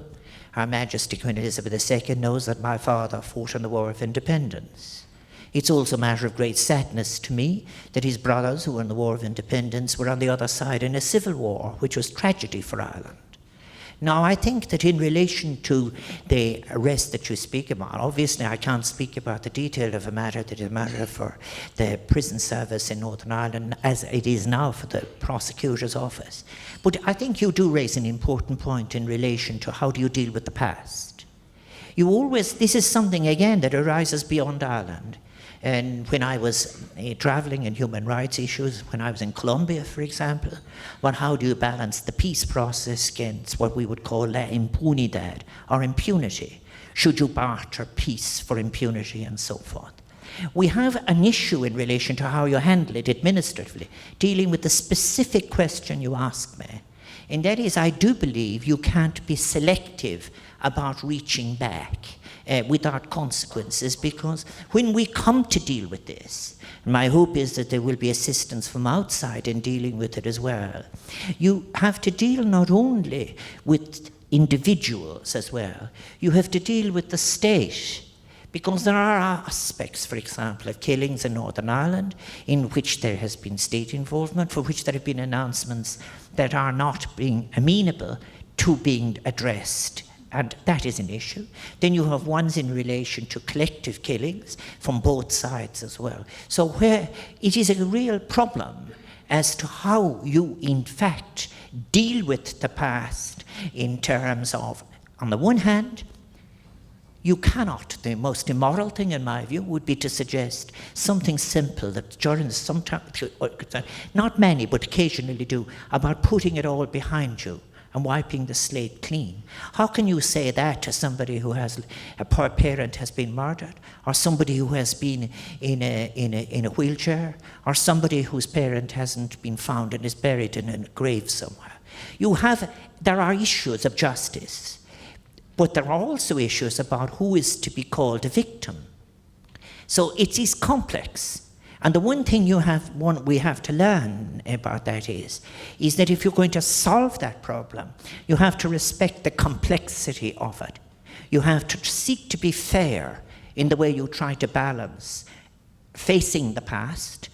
Her Majesty Queen Elizabeth II knows that my father fought in the War of Independence. It's also a matter of great sadness to me that his brothers who were in the War of Independence were on the other side in a civil war, which was tragedy for Ireland. Now, I think that in relation to the arrest that you speak about, obviously I can't speak about the detail of a matter that is a matter for the prison service in Northern Ireland, as it is now for the prosecutor's office. But I think you do raise an important point in relation to how do you deal with the past. This is something, again, that arises beyond Ireland. And when I was traveling in human rights issues, when I was in Colombia, for example, well, how do you balance the peace process against what we would call la impunidad, or impunity? Should you barter peace for impunity and so forth? We have an issue in relation to how you handle it administratively, dealing with the specific question you asked me. And that is, I do believe you can't be selective about reaching back without consequences, because when we come to deal with this, my hope is that there will be assistance from outside in dealing with it as well. You have to deal not only with individuals as well, you have to deal with the state, because there are aspects, for example, of killings in Northern Ireland in which there has been state involvement, for which there have been announcements that are not being amenable to being addressed. And that is an issue. Then you have ones in relation to collective killings from both sides as well. So where it is a real problem as to how you, in fact, deal with the past in terms of, on the one hand, you cannot, the most immoral thing in my view would be to suggest something simple that journalists sometimes, not many, but occasionally do, about putting it all behind you and wiping the slate clean. How can you say that to somebody who has, a parent has been murdered, or somebody who has been in a wheelchair, or somebody whose parent hasn't been found and is buried in a grave somewhere? There are issues of justice, but there are also issues about who is to be called a victim. So it is complex. And the one thing we have to learn about that is that if you're going to solve that problem, you have to respect the complexity of it. You have to seek to be fair in the way you try to balance facing the past,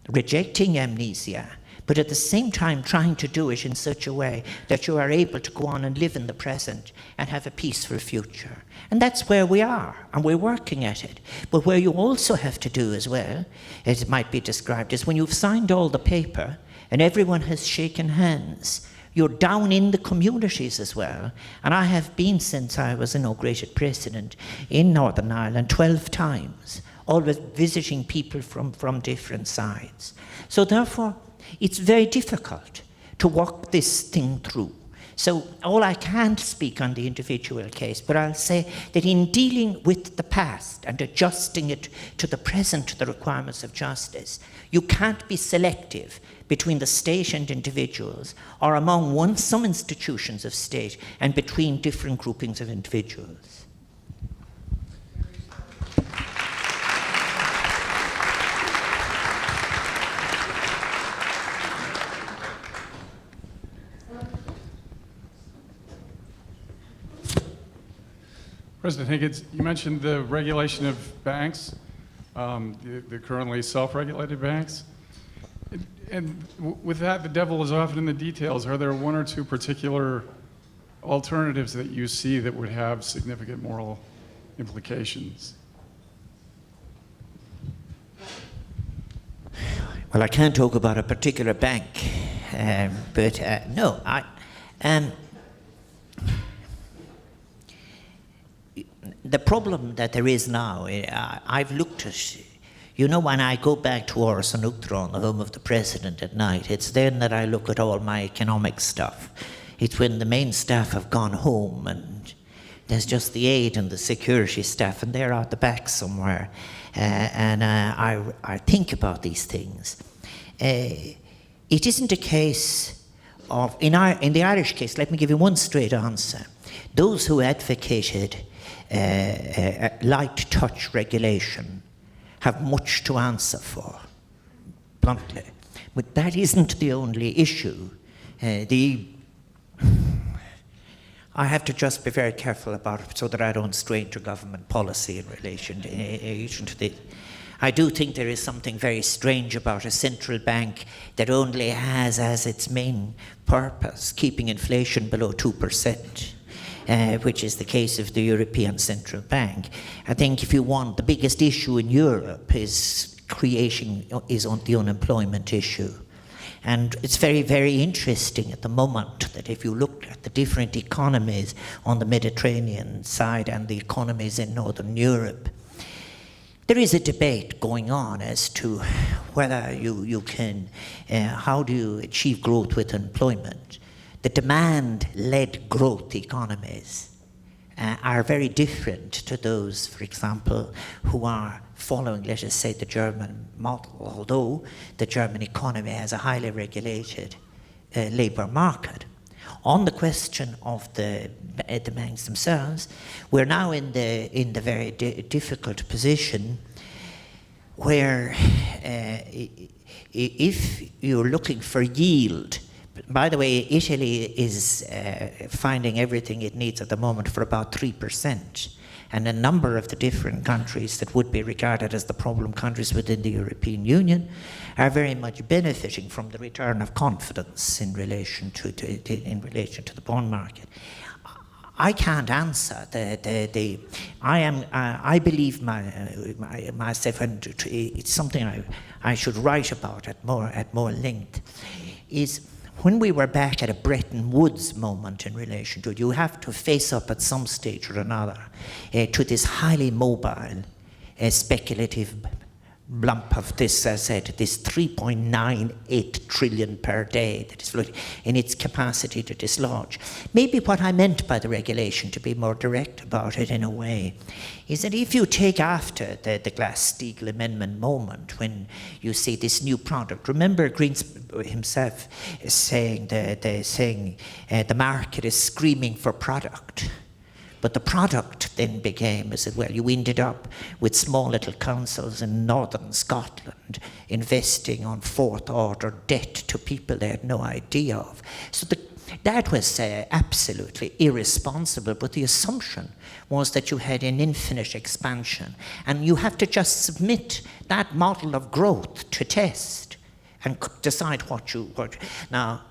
rejecting amnesia, but at the same time trying to do it in such a way that you are able to go on and live in the present and have a peaceful future. And that's where we are, and we're working at it. But where you also have to do as well, as it might be described, is when you've signed all the paper and everyone has shaken hands, you're down in the communities as well. And I have been, since I was inaugurated president in Northern Ireland, 12 times, always visiting people from different sides. So therefore, it's very difficult to walk this thing through. So I can't speak on the individual case, but I'll say that in dealing with the past and adjusting it to the present, to the requirements of justice, you can't be selective between the state and individuals, or among some institutions of state and between different groupings of individuals. President Higgins, you mentioned the regulation of banks, the currently self-regulated banks. with that, the devil is often in the details. Are there one or two particular alternatives that you see that would have significant moral implications? Well, I can't talk about a particular bank, but no, the problem that there is now, I've looked at, you know, when I go back to Oras an Uachtaráin, the home of the president at night, it's then that I look at all my economic stuff. It's when the main staff have gone home and there's just the aid and the security staff, and they're out the back somewhere. I think about these things. It isn't a case of, in the Irish case, let me give you one straight answer. Those who advocated light touch regulation have much to answer for, bluntly. But that isn't the only issue. I have to just be very careful about it so that I don't stray into government policy in relation to this. I do think there is something very strange about a central bank that only has as its main purpose keeping inflation below 2%. Which is the case of the European Central Bank. I think if you want, the biggest issue in Europe is on the unemployment issue. And it's very, very interesting at the moment that if you look at the different economies on the Mediterranean side and the economies in Northern Europe, there is a debate going on as to whether you can, how do you achieve growth with employment. The demand-led growth economies are very different to those, for example, who are following, let us say, the German model, although the German economy has a highly regulated labour market. On the question of the banks themselves, we're now in the very difficult position where if you're looking for yield. By the way, Italy is finding everything it needs at the moment for about 3%. And a number of the different countries that would be regarded as the problem countries within the European Union are very much benefiting from the return of confidence in relation to the bond market. I can't answer I believe myself, and it's something I should write about at more length, is when we were back at a Bretton Woods moment in relation to it, you have to face up at some stage or another to this highly mobile, speculative lump of this, as I said, this 3.98 trillion per day that is floating in its capacity to dislodge. Maybe what I meant by the regulation, to be more direct about it in a way, is that if you take after the Glass-Steagall Amendment moment, when you see this new product, remember Greenspan himself is saying the market is screaming for product. But the product then became, as it well, you ended up with small little councils in northern Scotland investing on fourth order debt to people they had no idea of. So that was absolutely irresponsible, but the assumption was that you had an infinite expansion. And you have to just submit that model of growth to test and decide what. Now,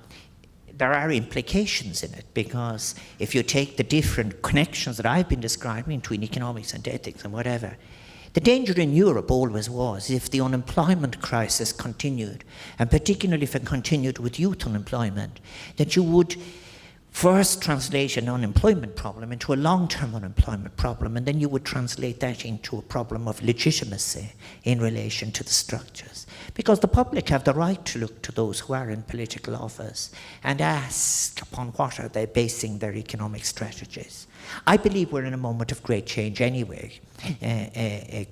there are implications in it, because if you take the different connections that I've been describing between economics and ethics and whatever, the danger in Europe always was, if the unemployment crisis continued, and particularly if it continued with youth unemployment, that you would first translate an unemployment problem into a long-term unemployment problem, and then you would translate that into a problem of legitimacy in relation to the structures. Because the public have the right to look to those who are in political office and ask upon what are they basing their economic strategies. I believe we're in a moment of great change anyway,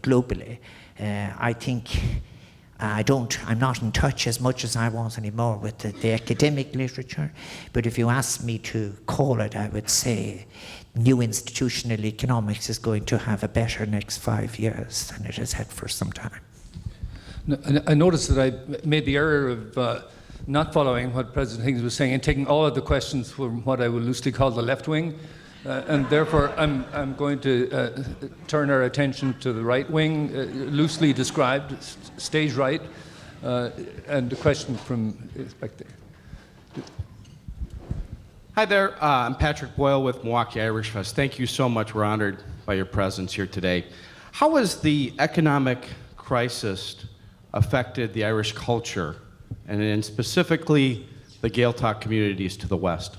globally. I think I'm not in touch as much as I was anymore with the academic literature, but if you ask me to call it, I would say new institutional economics is going to have a better next 5 years than it has had for some time. I noticed that I made the error of not following what President Higgins was saying and taking all of the questions from what I will loosely call the left wing. And therefore, I'm going to turn our attention to the right wing, loosely described, stage right. And a question from back there. Hi there, I'm Patrick Boyle with Milwaukee Irish Fest. Thank you so much. We're honored by your presence here today. How has the economic crisis affected the Irish culture, and then specifically the Gaeltacht communities to the west?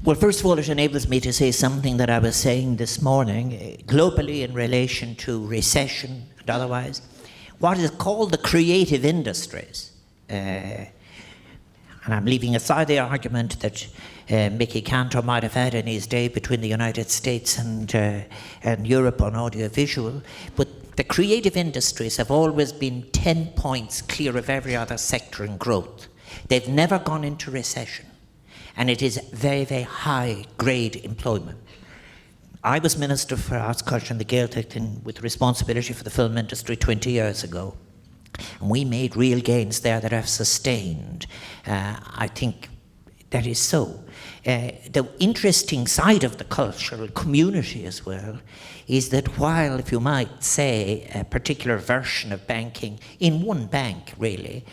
Well, first of all, it enables me to say something that I was saying this morning, globally in relation to recession and otherwise. What is called the creative industries, and I'm leaving aside the argument that Mickey Cantor might have had in his day between the United States and Europe on audiovisual, but the creative industries have always been 10 points clear of every other sector in growth. They've never gone into recession, and it is very, very high-grade employment. I was Minister for Arts, Culture and the Gaeltacht with responsibility for the film industry 20 years ago. And we made real gains there that have sustained. I think that is so. The interesting side of the cultural community as well is that while, if you might say, a particular version of banking, in one bank really,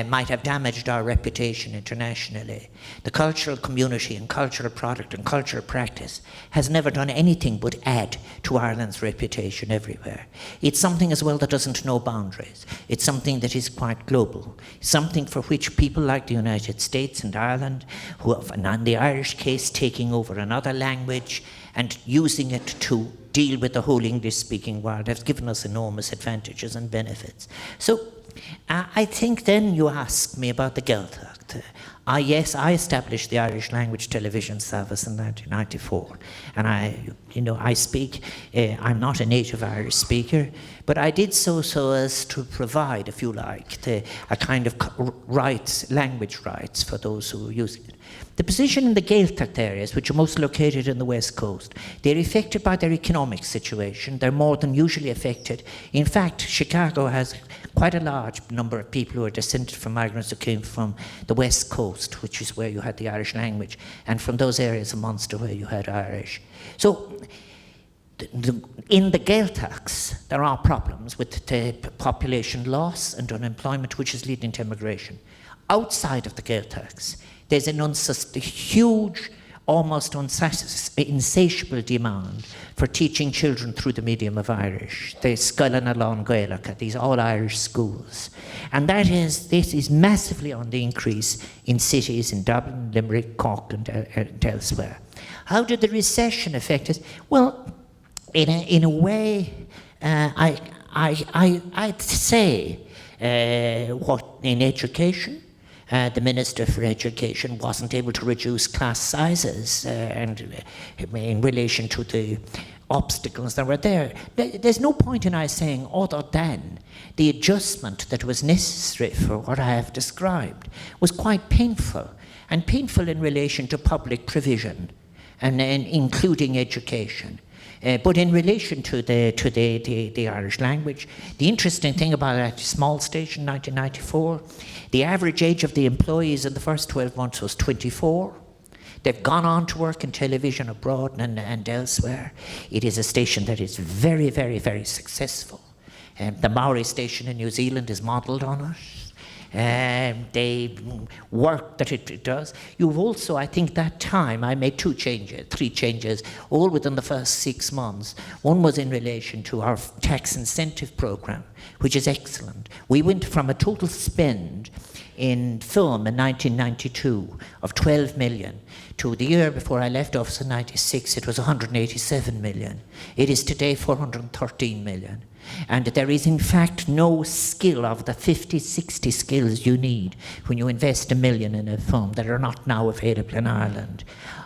might have damaged our reputation internationally, the cultural community and cultural product and cultural practice has never done anything but add to Ireland's reputation everywhere. It's something as well that doesn't know boundaries. It's something that is quite global, something for which people like the United States and Ireland, who have, and in the Irish case, taking over another language and using it to deal with the whole English-speaking world, has given us enormous advantages and benefits. So I think then you ask me about the Gaeltacht. Yes, I established the Irish language television service in 1994, and I speak. I'm not a native Irish speaker, but I did so as to provide, if you like, a kind of rights, language rights for those who use it. The position in the Gaeltacht areas, which are most located in the West Coast, they're affected by their economic situation. They're more than usually affected. In fact, Chicago has quite a large number of people who are descended from migrants who came from the West Coast, which is where you had the Irish language, and from those areas of Munster where you had Irish. So in the Gaeltachts, there are problems with the population loss and unemployment, which is leading to immigration. Outside of the Gaeltachts, there's a huge, almost insatiable demand for teaching children through the medium of Irish. The Scoileann Alán Gaelach, these all-Irish schools. And this is massively on the increase in cities in Dublin, Limerick, Cork, and elsewhere. How did the recession affect us? Well, in a way, I'd say what in education, the Minister for Education wasn't able to reduce class sizes and in relation to the obstacles that were there. There's no point in us saying other than the adjustment that was necessary for what I have described was quite painful, and painful in relation to public provision and including education. But in relation to the Irish language, the interesting thing about that small station, 1994, the average age of the employees in the first 12 months was 24. They've gone on to work in television abroad and elsewhere. It is a station that is very, very, very successful. The Maori station in New Zealand is modelled on it. The work that it does. You've also, I think that time, I made three changes, all within the first 6 months. One was in relation to our tax incentive program, which is excellent. We went from a total spend in film in 1992 of 12 million to the year before I left office in 96, it was 187 million. It is today 413 million. And there is in fact no skill of the 50, 60 skills you need when you invest $1 million in a film that are not now available in Ireland.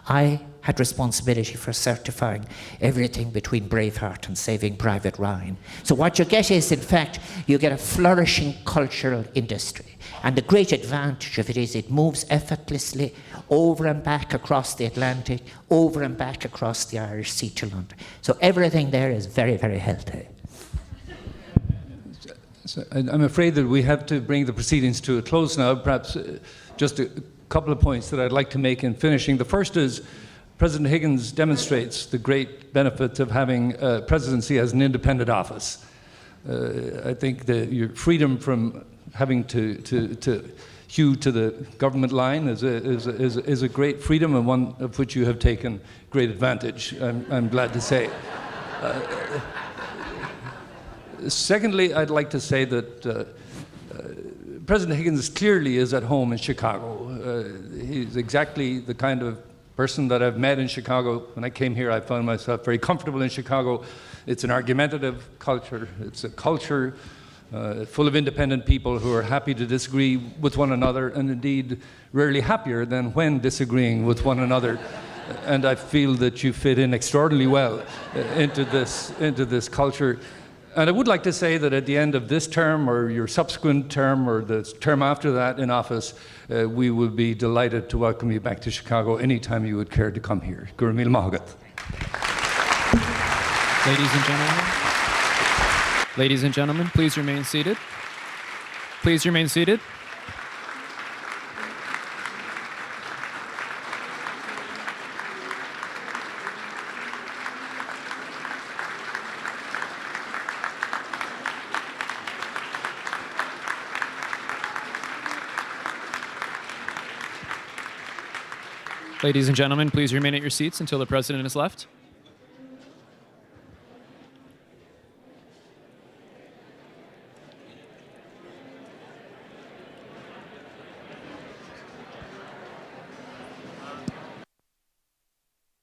I had responsibility for certifying everything between Braveheart and Saving Private Ryan. So what you get is, in fact, you get a flourishing cultural industry. And the great advantage of it is it moves effortlessly over and back across the Atlantic, over and back across the Irish Sea to London. So everything there is very, very healthy. So I'm afraid that we have to bring the proceedings to a close now. Perhaps just a couple of points that I'd like to make in finishing. The first is President Higgins demonstrates the great benefits of having a presidency as an independent office. I think that your freedom from having to hew to the government line is a great freedom, and one of which you have taken great advantage, I'm glad to say. Secondly, I'd like to say that President Higgins clearly is at home in Chicago. He's exactly the kind of person that I've met in Chicago. When I came here, I found myself very comfortable in Chicago. It's an argumentative culture. It's a culture full of independent people who are happy to disagree with one another, and indeed rarely happier than when disagreeing with one another. And I feel that you fit in extraordinarily well into this culture. And I would like to say that at the end of this term, or your subsequent term, or the term after that in office, we will be delighted to welcome you back to Chicago anytime you would care to come here. Gurmil Mahagat. Ladies and gentlemen, please remain seated. Please remain seated. Ladies and gentlemen, please remain at your seats until the President has left.